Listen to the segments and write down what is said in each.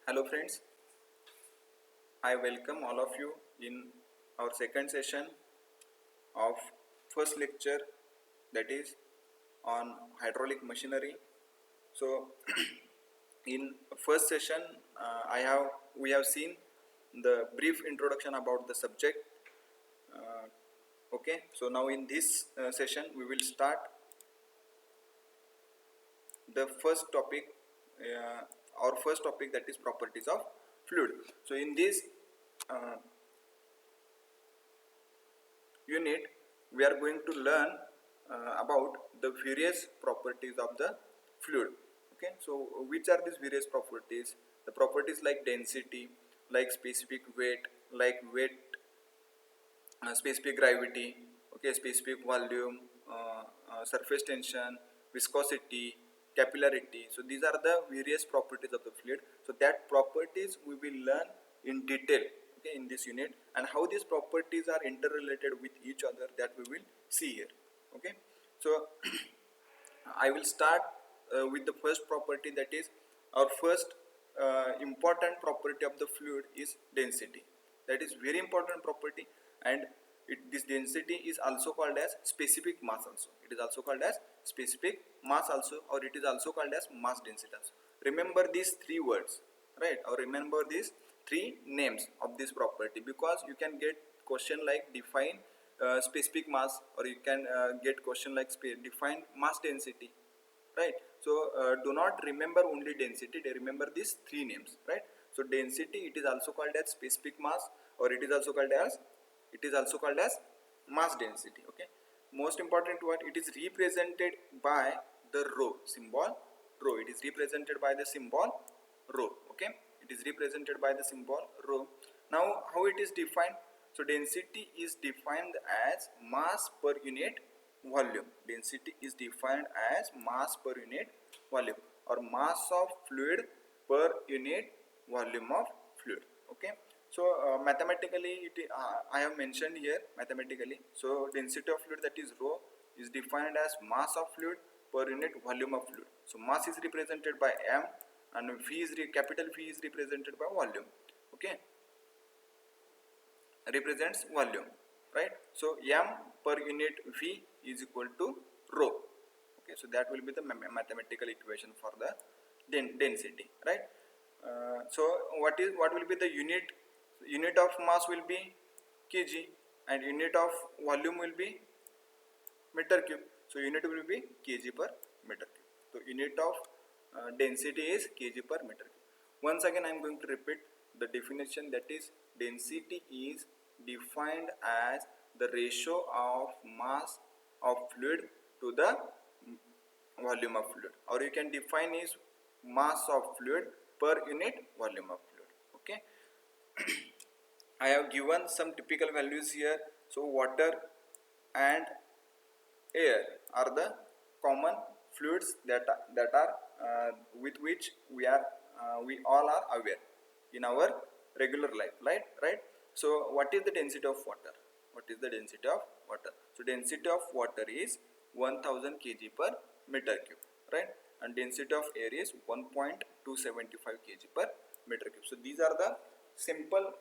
Hello friends, I welcome all of you in our second session of first lecture, that is on hydraulic machinery. So in first session we have seen the brief introduction about the subject. Okay, so now in this session we will start the first topic, our first topic, that is properties of fluid. So in this uh, unit we are going to learn about the various properties of the fluid. Okay, so which are these various properties? The properties like density, like specific weight, like weight, specific gravity, okay, specific volume, surface tension, viscosity, capillarity. So these are the various properties of the fluid. So that properties we will learn in detail, okay, in this unit, and how these properties are interrelated with each other, that we will see here. Okay, so I will start with the first property, that is our first important property of the fluid is density. That is very important property, and this density is also called as specific mass also. It is also called as specific mass also, or it is also called as mass density also. Remember these three words, right? Or remember these three names of this property, because you can get question like define specific mass, or you can get question like define mass density, right? So do not remember only density, they remember these three names, right? So density, it is also called as specific mass, or it is also called as mass density. Okay, most important one, it is represented by the rho symbol. Rho, it is represented by the symbol rho. Okay, it is represented by the symbol rho. Now how it is defined? So density is defined as mass per unit volume. Density is defined as mass per unit volume, or mass of fluid per unit volume of fluid. Okay, so mathematically I have mentioned here mathematically. So density of fluid, that is rho, is defined as mass of fluid per unit volume of fluid. So mass is represented by m, and capital V is represented by volume. Okay, represents volume, right? So m per unit V is equal to rho. Okay, so that will be the mathematical equation for the density, right? So what will be the unit of mass will be kg, and unit of volume will be meter cube. So unit will be kg per meter cube. So unit of density is kg per meter cube. Once again I am going to repeat the definition, that is density is defined as the ratio of mass of fluid to the volume of fluid, or you can define is mass of fluid per unit volume of fluid. Okay, I have given some typical values here. So water and air are the common fluids that are with which we all are aware in our regular life, right? So what is the density of water? So density of water is 1000 kg per meter cube, right? And density of air is 1.275 kg per meter cube. So these are the simple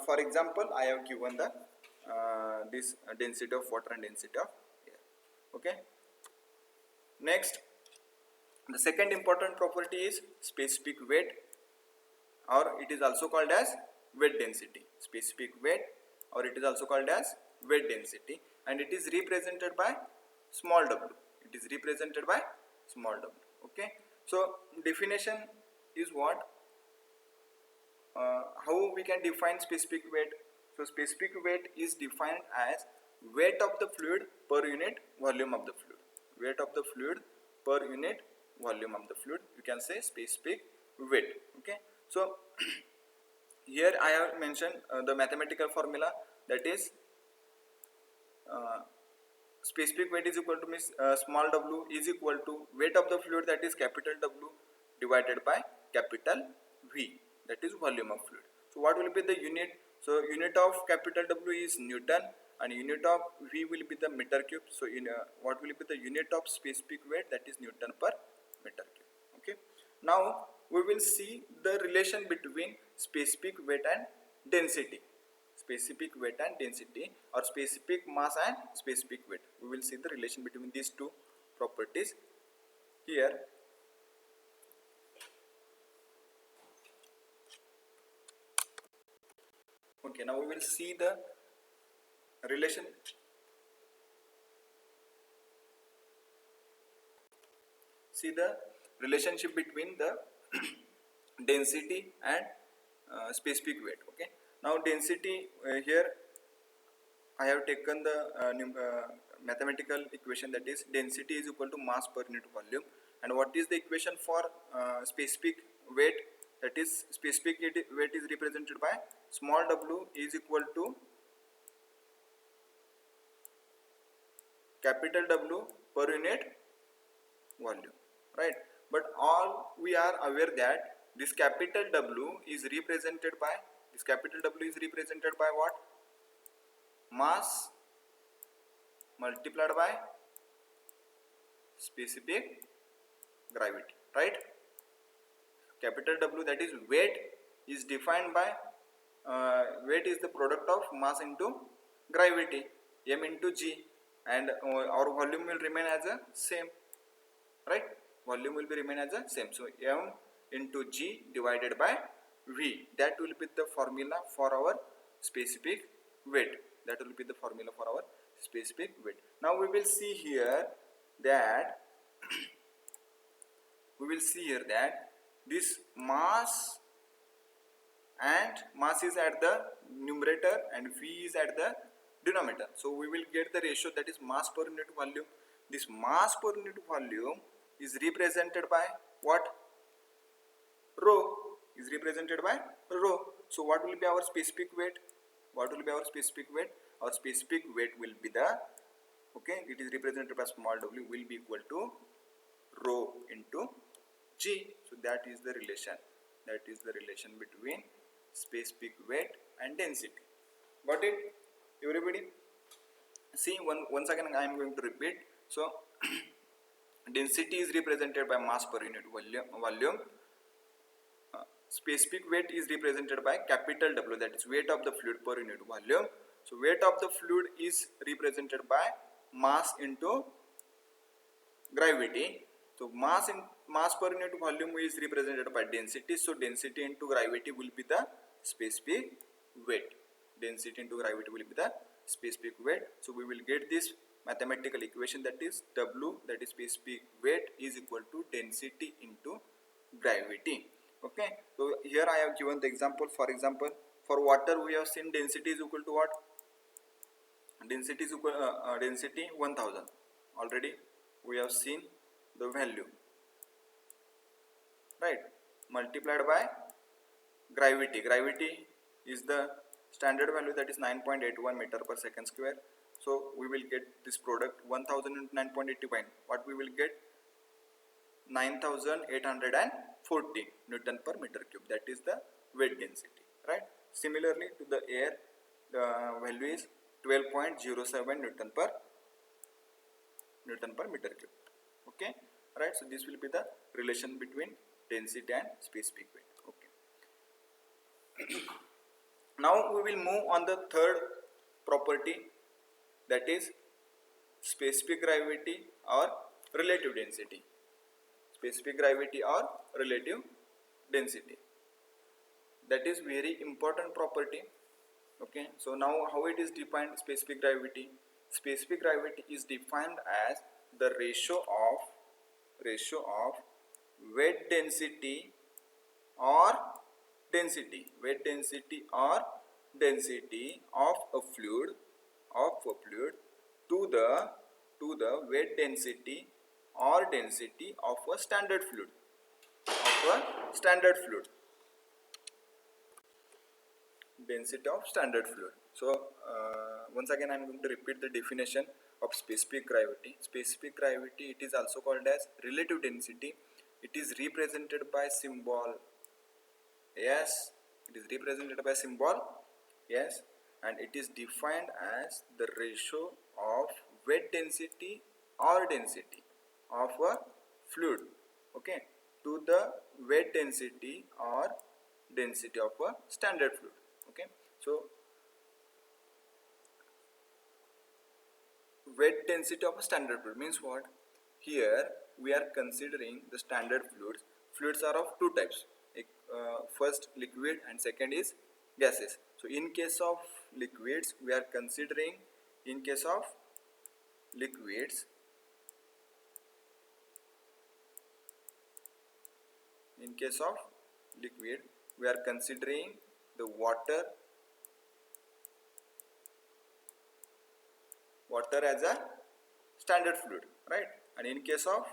for example I have given the this density of water and density of air. Okay, next, the second important property is specific weight, or it is also called as weight density. Specific weight, or it is also called as weight density, and it is represented by small w. It is represented by small w. Okay, so definition is what? How we can define specific weight? So specific weight is defined as weight of the fluid per unit volume of the fluid. Weight of the fluid per unit volume of the fluid, you can say specific weight. Okay, so here I have mentioned the mathematical formula, that is specific weight is equal to small w is equal to weight of the fluid, that is capital W, divided by capital V, that is volume of fluid. So what will be the unit? So unit of capital W is Newton, and unit of V will be the meter cube. So what will be the unit of specific weight? That is Newton per meter cube. Okay, now we will see the relation between specific weight and density. Specific weight and density, or specific mass and specific weight. We will see the relation between these two properties here. Okay, now we will see the relation. See the relationship between the density and specific weight. Okay, now density, here I have taken the mathematical equation, that is density is equal to mass per unit volume. And what is the equation for specific weight? That is specific weight is represented by small w is equal to capital W per unit volume, right? But all we are aware that this capital W is represented by what? Mass multiplied by specific gravity, right? Capital W, that is weight, is defined by weight is the product of mass into gravity, m into g, and our volume will remain as a same, right? Volume will be remain as a same. So m into g divided by v, that will be the formula for our specific weight. That will be the formula for our specific weight. Now we will see here that this mass is at the numerator and V is at the denominator. So we will get the ratio, that is mass per unit volume. This mass per unit volume is represented by what? Rho. Is represented by rho. So what will be our specific weight? What will be our specific weight? Our specific weight will be the, okay, it is represented by small w, will be equal to rho into g. So that is the relation. That is the relation between specific weight and density. Got it, everybody? See, once again I am going to repeat. So density is represented by mass per unit volume. Specific weight is represented by capital W, that is weight of the fluid per unit volume. So weight of the fluid is represented by mass into gravity. So mass per unit volume is represented by density. So density into gravity will be the specific weight. Density into gravity will be the specific weight. So we will get this mathematical equation, that is W, that is specific weight, is equal to density into gravity. Okay, so here I have given the example. For example, for water we have seen density is equal to what? Density is equal density 1000. Already we have seen the value, right? Multiplied by gravity. Gravity is the standard value, that is 9.81 meter per second square. So we will get this product 1000 into 9.81. What we will get? 9840 Newton per meter cube. That is the weight density, right? Similarly to the air, the value is 12.07 Newton per meter cube. Okay, right? So this will be the relation between density and specific weight. Okay. Now we will move on the third property, that is specific gravity or relative density. Specific gravity or relative density. That is very important property. Okay, so now how it is defined? Specific gravity. Specific gravity is defined as the ratio of weight density or density of a fluid to the weight density or density of a standard fluid. Density of standard fluid. So once again I am going to repeat the definition of specific gravity. Specific gravity, it is also called as relative density. It is represented by symbol S. It is represented by symbol S, and it is defined as the ratio of weight density or density of a fluid, okay, to the weight density or density of a standard fluid. Okay, so weight density of a standard fluid means what? Here we are considering the standard fluids. Fluids are of two types. First liquid and second is gases. So in case of liquids, we are considering, in case of liquids, we are considering the water as a standard fluid, right? And in case of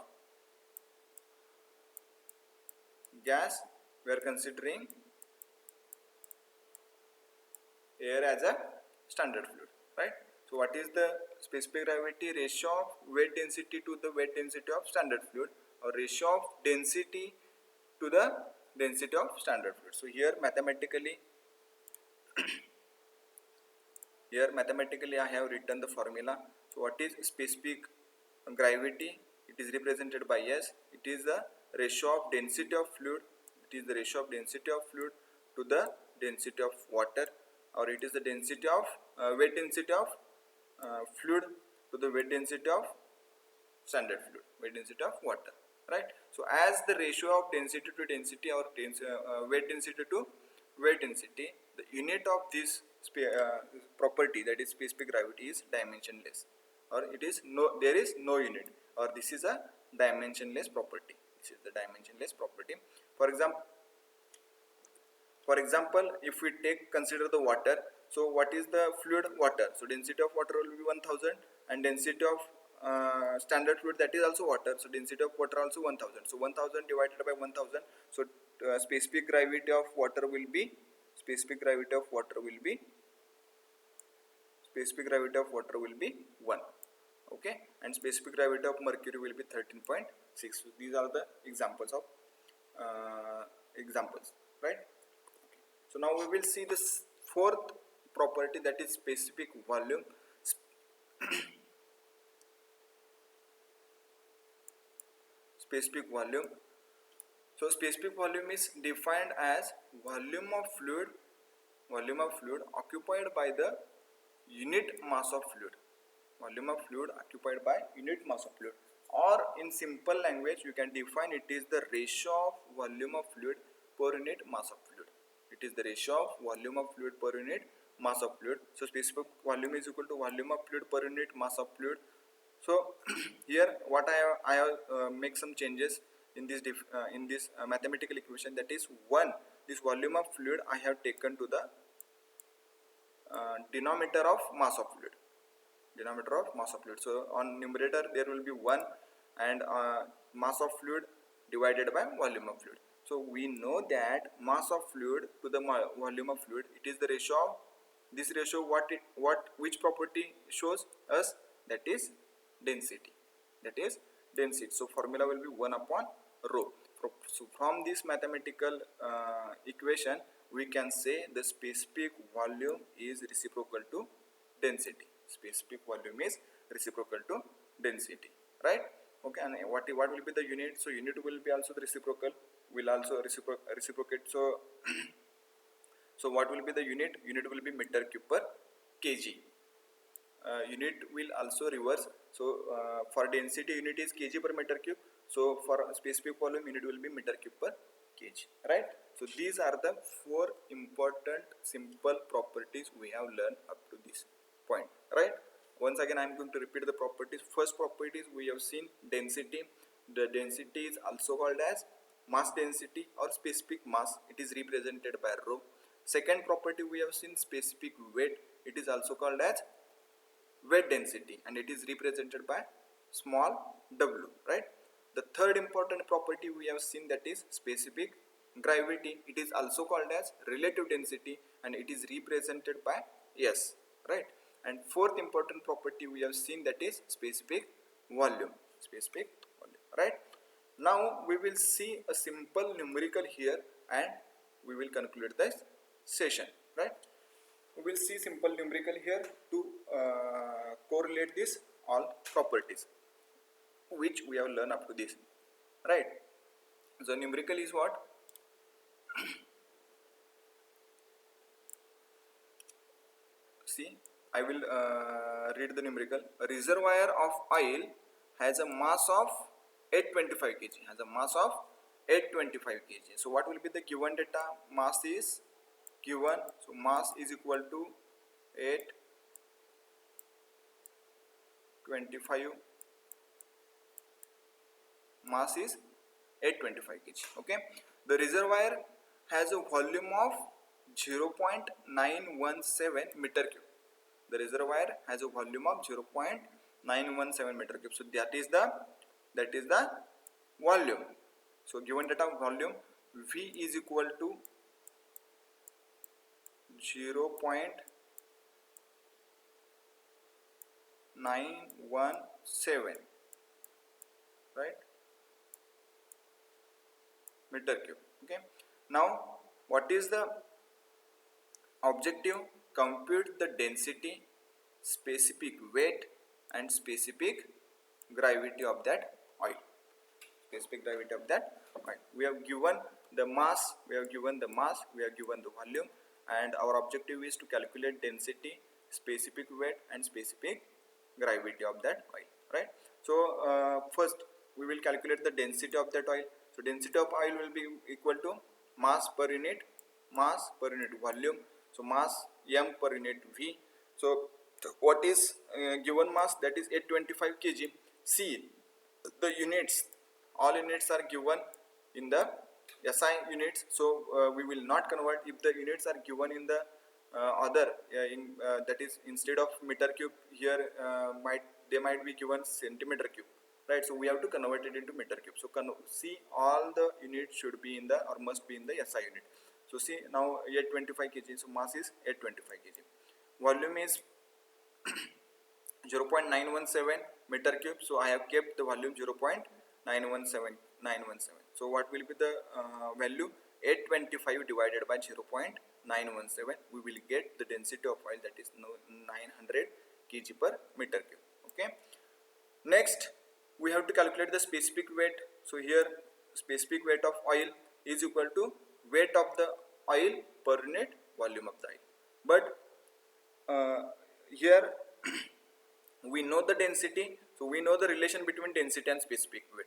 gas, we are considering air as a standard fluid, right? So what is the specific gravity ratio of weight density to the weight density of standard fluid, or ratio of density to the density of standard fluid? So here mathematically I have written the formula. So what is specific gravity? It is represented by S. It is the ratio of density of fluid. It is the ratio of density of fluid to the density of water, or it is the density of weight density of fluid to the weight density of standard fluid, weight density of water, right? So as the ratio of density to density, or weight density to weight density, the unit of this property, that is specific gravity, is dimensionless, or it is there is no unit, or this is a dimensionless property. This is the dimensionless property. For example, if we consider the water, so what is the fluid? Water. So density of water will be 1000, and density of standard fluid, that is also water, so density of water also 1000. So 1000 divided by 1000, so specific gravity of water will be 1. Okay, and specific gravity of mercury will be 13.6. So these are the examples, right? So now we will see this fourth property, that is specific volume. Specific volume. So specific volume is defined as volume of fluid occupied by the unit mass of fluid. Volume of fluid occupied by unit mass of fluid, or in simple language you can define it is the ratio of volume of fluid per unit mass of fluid. It is the ratio of volume of fluid per unit mass of fluid. So specific volume is equal to volume of fluid per unit mass of fluid. So here what I have make some changes in this mathematical equation, that is this volume of fluid I have taken to the denominator of mass of fluid. So on numerator there will be 1, and mass of fluid divided by volume of fluid. So we know that mass of fluid to the volume of fluid, it is the ratio of this ratio. Which property shows us? That is density. So formula will be 1 upon rho. So from this mathematical equation we can say the specific volume is reciprocal to density. Specific volume is reciprocal to density, right? Okay, and what will be the unit? So unit will be also the reciprocal, will also reciprocate. So so what will be the unit? Unit will be meter cube per kg. Unit will also reverse. So for density unit is kg per meter cube. So for specific volume unit will be meter cube per kg, right? So these are the 4 important simple properties we have learned up to this point, right? Once again I am going to repeat the properties. First properties we have seen density. The density is also called as mass density or specific mass. It is represented by rho. Second property we have seen specific weight. It is also called as weight density, and it is represented by small w, right? The third important property we have seen, that is specific gravity. It is also called as relative density, and it is represented by S, right? And fourth important property we have seen, that is specific volume, right? Now we will see a simple numerical here, and we will conclude this session, right? We will see simple numerical here to correlate this all properties which we have learned up to this, right? The numerical is what? See, I will read the numerical. A reservoir of oil has a mass of 825 kg. Has a mass of 825 kg. So what will be the given data? Mass is given. So mass is equal to 825. Mass is 825 kg. Okay. The reservoir has a volume of 0.917 meter cube. The reservoir has a volume of 0.917 meter cube. So that is the volume. So given data volume, V is equal to 0.917, right, meter cube. Okay. Now what is the objective? Compute the density, specific weight and specific gravity of that oil. Specific gravity of that oil. We have given the mass, we have given the volume, and our objective is to calculate density, specific weight and specific gravity of that oil, right? So first we will calculate the density of that oil. So density of oil will be equal to mass per unit volume. So mass m per unit V. So what is given mass? That is 825 kg. See, the units, all units are given in the SI units. So we will not convert. If the units are given in the other that is instead of meter cube, here they might be given centimeter cube, right? So we have to convert it into meter cube. So see, all the units should be in the or must be in the SI unit. So see, now 825 kg. So mass is 825 kg. Volume is 0.917 meter cube. So I have kept the volume 0.917. So what will be the value? 825 divided by 0.917. We will get the density of oil, that is 900 kg per meter cube. Okay. Next, we have to calculate the specific weight. So here specific weight of oil is equal to weight of the oil per unit volume of the oil. But here we know the density, so we know the relation between density and specific weight.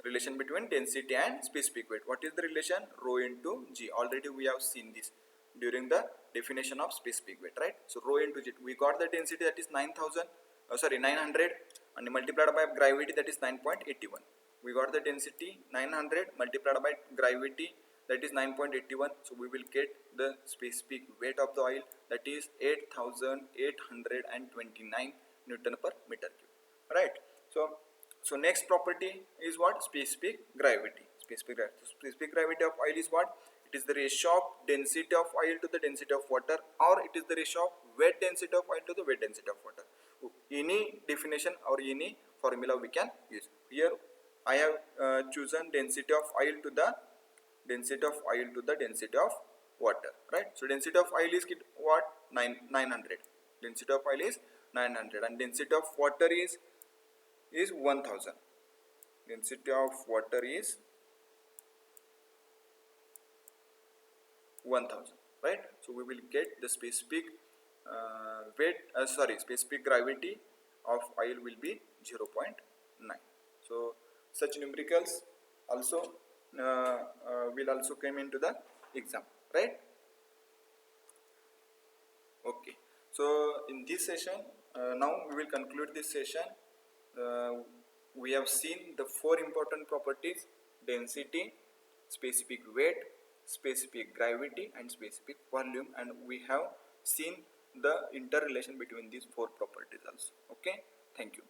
Relation between density and specific weight. What is the relation? Rho into G. Already we have seen this during the definition of specific weight, right? So rho into G. We got the density, that is 900, and multiplied by gravity, that is 9.81. We got the density 900 multiplied by gravity, that is 9.81. So we will get the specific weight of the oil, that is 8,829 Newton per meter cube, right? So next property is what? Specific gravity. Specific gravity of oil is what? It is the ratio of density of oil to the density of water, or it is the ratio of weight density of oil to the weight density of water. Any definition or any formula we can use. Here I have chosen density of oil to the density of water, right? So density of oil is what? 900. Density of oil is 900, and density of water is 1000. Density of water is 1000, right? So we will get the specific specific gravity of oil will be 0.9. So such numericals also will also come into the exam, right? Okay. So in this session, now we will conclude this session. We have seen the 4 important properties: density, specific weight, specific gravity and specific volume, and we have seen the interrelation between these 4 properties also. Okay, thank you.